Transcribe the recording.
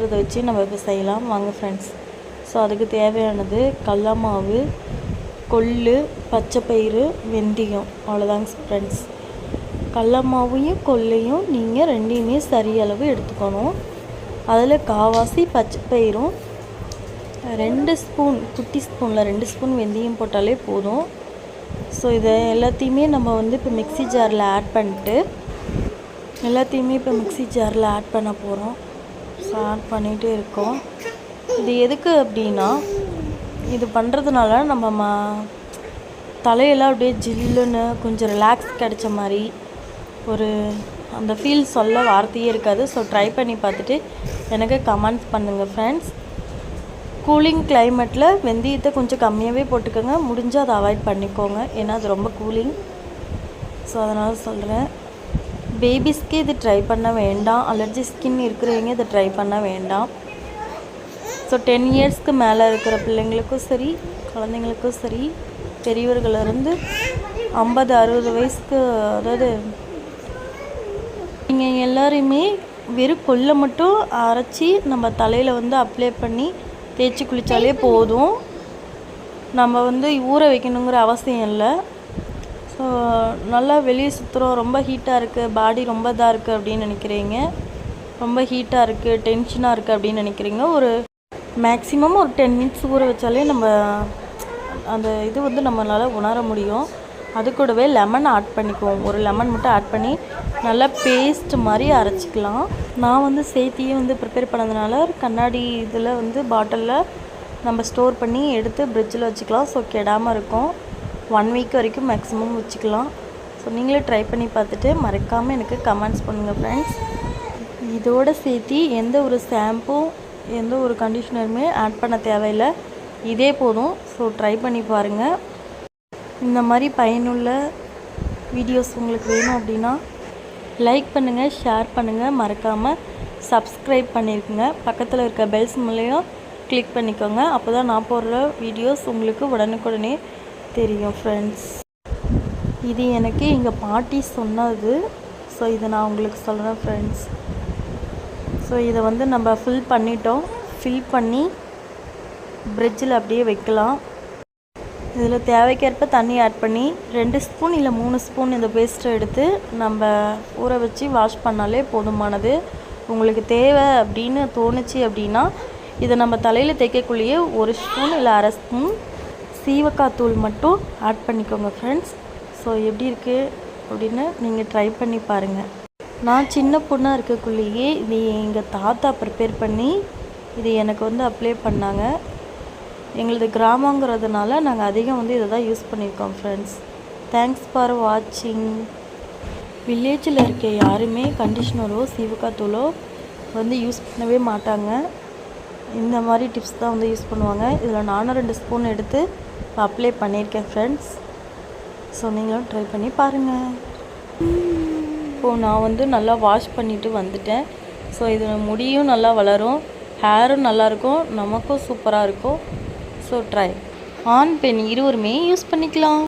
இதை வச்சு நம்ம இப்போ செய்யலாம் வாங்க ஃப்ரெண்ட்ஸ். ஸோ அதுக்கு தேவையானது கடல மாவு, கொள்ளு, பச்சைப்பயிறு, வெந்தயம், அவ்வளோதாங்க ஃப்ரெண்ட்ஸ். கடல மாவையும் கொள்ளையும் நீங்கள் ரெண்டையுமே சரியளவு எடுத்துக்கணும். அதில் காவாசி பச்சைப்பயிரும் 2 ஸ்பூன், குட்டி ஸ்பூனில் 2 ஸ்பூன் வெந்தயம் போட்டாலே போதும். ஸோ இதை எல்லாத்தையுமே நம்ம இப்போ மிக்ஸி ஜாரில் ஆட் பண்ணிட்டு ஆட் பண்ண போகிறோம். ஸோ ஆட் பண்ணிகிட்டே இருக்கோம். இது எதுக்கு அப்படின்னா, இது பண்ணுறதுனால நம்ம தலையெல்லாம் அப்படியே ஜில்லுன்னு கொஞ்சம் ரிலாக்ஸ் கிடைச்ச மாதிரி ஒரு அந்த ஃபீல் சொல்ல வார்த்தையே இருக்காது. ஸோ ட்ரை பண்ணி பார்த்துட்டு எனக்கு கமெண்ட்ஸ் பண்ணுங்கள் ஃப்ரெண்ட்ஸ். கூலிங் கிளைமேட்டில் வெந்தயத்தை கொஞ்சம் கம்மியாகவே போட்டுக்கோங்க. முடிஞ்சால் அதை அவாய்ட் பண்ணிக்கோங்க, ஏன்னா அது ரொம்ப கூலிங். ஸோ அதனால் சொல்கிறேன், பேபிஸ்க்கு இது ட்ரை பண்ண வேண்டாம். அலர்ஜி ஸ்கின் இருக்கிறவங்க இதை ட்ரை பண்ண வேண்டாம். ஸோ 10 இயர்ஸ்க்கு மேலே இருக்கிற பிள்ளைங்களுக்கும் சரி, குழந்தைங்களுக்கும் சரி, பெரியவர்களிருந்து 50-60 வயசுக்கு, அதாவது நீங்கள் எல்லாரையுமே வெறும் கொல்லை மட்டும் அரைச்சி நம்ம தலையில் அப்ளை பண்ணி தேய்ச்சி குளித்தாலே போதும். நம்ம ஊற வைக்கணுங்கிற அவசியம் இல்லை. ஸோ நல்லா வெளியே சுற்றுறோம், ரொம்ப ஹீட்டாக இருக்குது, பாடி ரொம்ப இதாக இருக்குது அப்படின்னு நினைக்கிறீங்க, ரொம்ப ஹீட்டாக இருக்குது, டென்ஷனாக இருக்குது அப்படின்னு நினைக்கிறீங்க, ஒரு மேக்ஸிமம் ஒரு 10 மினிட்ஸ் ஊற வச்சாலே நம்ம அந்த இது நம்மளால் உணர முடியும். அது கூடவே லெமன் ஆட் பண்ணிக்குவோம். ஒரு லெமன் மட்டும் ஆட் பண்ணி நல்லா பேஸ்ட் மாதிரி அரைச்சிக்கலாம். நான் சேர்த்தியே ப்ரிப்பேர் பண்ணதுனால கண்ணாடி இதில் பாட்டிலில் நம்ம ஸ்டோர் பண்ணி எடுத்து ஃப்ரிட்ஜில் வச்சுக்கலாம். ஸோ கெடாமல் இருக்கும். 1 வீக் வரைக்கும் மேக்ஸிமம் வச்சுக்கலாம். ஸோ நீங்களே ட்ரை பண்ணி பார்த்துட்டு மறக்காமல் எனக்கு கமெண்ட்ஸ் பண்ணுங்கள் ஃப்ரெண்ட்ஸ். இதோடு சேர்த்து எந்த ஒரு ஷாம்பும் எந்த ஒரு கண்டிஷ்னருமே ஆட் பண்ண தேவையில்லை, இதே போதும். ஸோ ட்ரை பண்ணி பாருங்கள். இந்த மாதிரி பயனுள்ள வீடியோஸ் உங்களுக்கு வேணும் அப்படின்னா லைக் பண்ணுங்கள், ஷேர் பண்ணுங்கள், மறக்காமல் சப்ஸ்கிரைப் பண்ணியிருக்குங்க. பக்கத்தில் இருக்க பெல் சிம்பலையும் கிளிக் பண்ணிக்கோங்க. அப்போ தான் நான் போடுற வீடியோஸ் உங்களுக்கு உடனுக்குடனே தெரியும் ஃப்ரெண்ட்ஸ். இது எனக்கு எங்கள் பாட்டி சொன்னது. ஸோ இதை நான் உங்களுக்கு சொல்கிறேன் ஃப்ரெண்ட்ஸ். ஸோ இதை நம்ம ஃபில் பண்ணிட்டோம். ஃபில் பண்ணி ஃப்ரிட்ஜில் அப்படியே வைக்கலாம். இதில் தேவைக்கேற்ப தண்ணி ஆட் பண்ணி 2 ஸ்பூன் இல்லை 3 ஸ்பூன் இந்த பேஸ்ட்டை எடுத்து நம்ம ஊற வச்சு வாஷ் பண்ணாலே போதுமானது. உங்களுக்கு தேவை அப்படின்னு தோணுச்சு அப்படின்னா இதை நம்ம தலையில் தேய்க்கக்குள்ளேயே 1 ஸ்பூன் இல்லை 1/2 ஸ்பூன் சீவக்காய் தூள் மட்டும் ஆட் பண்ணிக்கோங்க ஃப்ரெண்ட்ஸ். ஸோ எப்படி இருக்குது அப்படின்னு நீங்கள் ட்ரை பண்ணி பாருங்கள். நான் சின்ன பொண்ணாக இருக்கக்குள்ளேயே இது எங்கள் தாத்தா ப்ரிப்பேர் பண்ணி இது எனக்கு அப்ளை பண்ணாங்க. எங்களது கிராமங்கிறதுனால நாங்கள் அதிகம் இதை தான் யூஸ் பண்ணியிருக்கோம் ஃப்ரெண்ட்ஸ். தேங்க்ஸ் ஃபார் வாட்சிங். வில்லேஜில் இருக்க யாருமே கண்டிஷ்னரோ சீவக்காய் தூளோ யூஸ் பண்ணவே மாட்டாங்க. இந்த மாதிரி டிப்ஸ் தான் யூஸ் பண்ணுவாங்க. இதில் நானும் 2 ஸ்பூன் எடுத்து அப்ளை பண்ணியிருக்கேன் ஃப்ரெண்ட்ஸ். ஸோ நீங்களும் ட்ரை பண்ணி பாருங்கள். இப்போது நான் நல்லா வாஷ் பண்ணிவிட்டு வந்துட்டேன். ஸோ இது முடியும் நல்லா வளரும், ஹேரும் நல்லாயிருக்கும், நமக்கும் சூப்பராக இருக்கும். So try. ஆண் பெண் இருவருமே யூஸ் பண்ணிக்கலாம்.